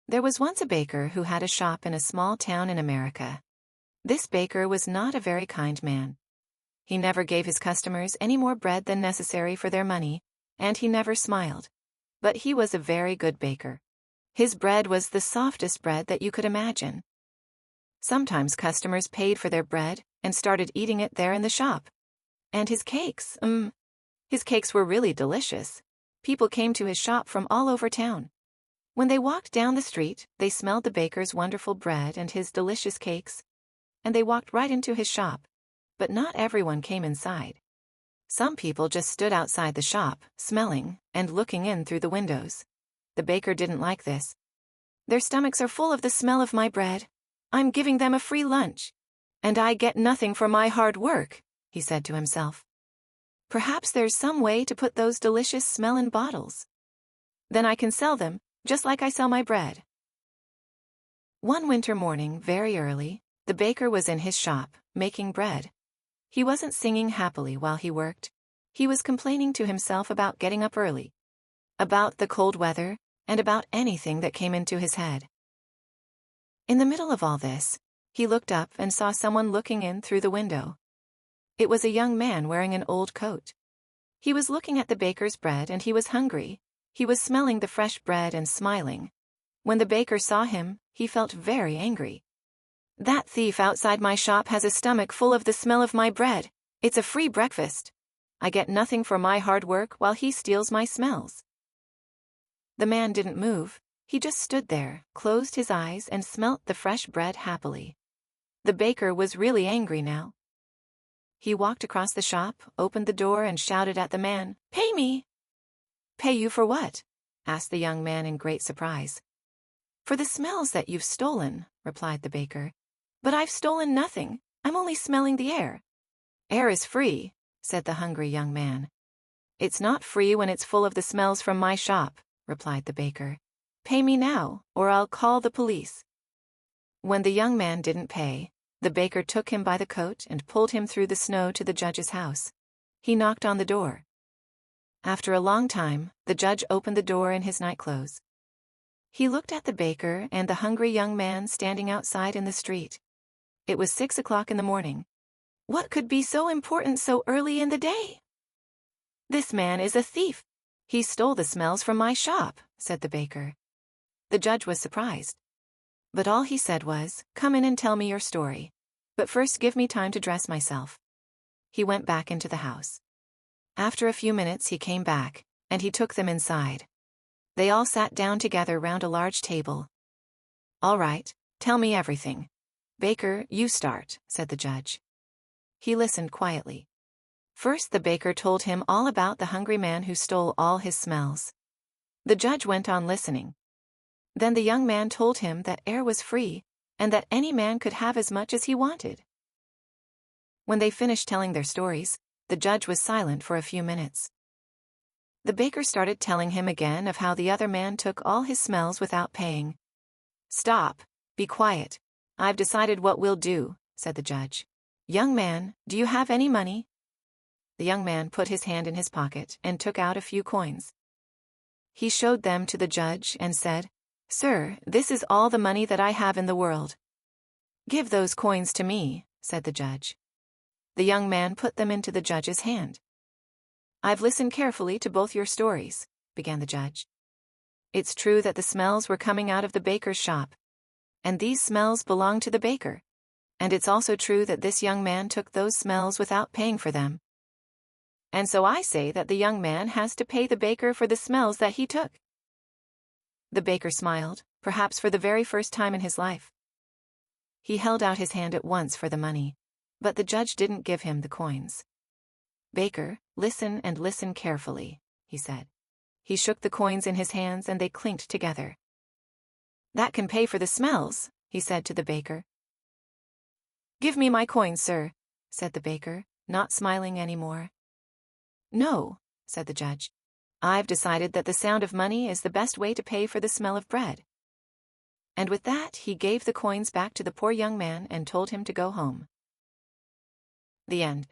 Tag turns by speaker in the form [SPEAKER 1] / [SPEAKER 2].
[SPEAKER 1] There was once a baker who had a shop in a small town in America. This baker was not a very kind man. He never gave his customers any more bread than necessary for their money, and he never smiled. But he was a very good baker. His bread was the softest bread that you could imagine. Sometimes customers paid for their bread and started eating it there in the shop. And his cakes were really delicious. People came to his shop from all over town. When they walked down the street, they smelled the baker's wonderful bread and his delicious cakes, and they walked right into his shop. But not everyone came inside. Some people just stood outside the shop, smelling and looking in through the windows. The baker didn't like this. Their stomachs are full of the smell of my bread. I'm giving them a free lunch. And I get nothing for my hard work, he said to himself. Perhaps there's some way to put those delicious smell in bottles. Then I can sell them, just like I sell my bread. One winter morning, very early, the baker was in his shop, making bread. He wasn't singing happily while he worked. He was complaining to himself about getting up early, about the cold weather, and about anything that came into his head. In the middle of all this, he looked up and saw someone looking in through the window. It was a young man wearing an old coat. He was looking at the baker's bread and he was hungry. He was smelling the fresh bread and smiling. When the baker saw him, he felt very angry. That thief outside my shop has a stomach full of the smell of my bread. It's a free breakfast. I get nothing for my hard work while he steals my smells. The man didn't move. He just stood there, closed his eyes and smelt the fresh bread happily. The baker was really angry now. He walked across the shop, opened the door and shouted at the man, "Pay me!" "Pay you for what?" asked the young man in great surprise. "For the smells that you've stolen," replied the baker. "But I've stolen nothing. I'm only smelling the air." "Air is free," said the hungry young man. "It's not free when it's full of the smells from my shop," replied the baker. "Pay me now, or I'll call the police." When the young man didn't pay, the baker took him by the coat and pulled him through the snow to the judge's house. He knocked on the door. After a long time, the judge opened the door in his nightclothes. He looked at the baker and the hungry young man standing outside in the street. It was 6 o'clock in the morning. What could be so important so early in the day? "This man is a thief. He stole the smells from my shop," said the baker. The judge was surprised. But all he said was, "Come in and tell me your story. But first give me time to dress myself." He went back into the house. After a few minutes he came back, and he took them inside. They all sat down together round a large table. "All right, tell me everything. Baker, you start," said the judge. He listened quietly. First the baker told him all about the hungry man who stole all his smells. The judge went on listening. Then the young man told him that air was free, and that any man could have as much as he wanted. When they finished telling their stories, the judge was silent for a few minutes. The baker started telling him again of how the other man took all his smells without paying. "Stop. Be quiet. I've decided what we'll do," said the judge. "Young man, do you have any money?" The young man put his hand in his pocket and took out a few coins. He showed them to the judge and said, "Sir, this is all the money that I have in the world." "Give those coins to me," said the judge. The young man put them into the judge's hand. "I've listened carefully to both your stories," began the judge. "It's true that the smells were coming out of the baker's shop, and these smells belong to the baker. And it's also true that this young man took those smells without paying for them. And so I say that the young man has to pay the baker for the smells that he took." The baker smiled, perhaps for the very first time in his life. He held out his hand at once for the money, but the judge didn't give him the coins. "Baker, listen and listen carefully," he said. He shook the coins in his hands and they clinked together. "That can pay for the smells," he said to the baker. "Give me my coins, sir," said the baker, not smiling anymore. "No," said the judge. "I've decided that the sound of money is the best way to pay for the smell of bread." And with that he gave the coins back to the poor young man and told him to go home. The end.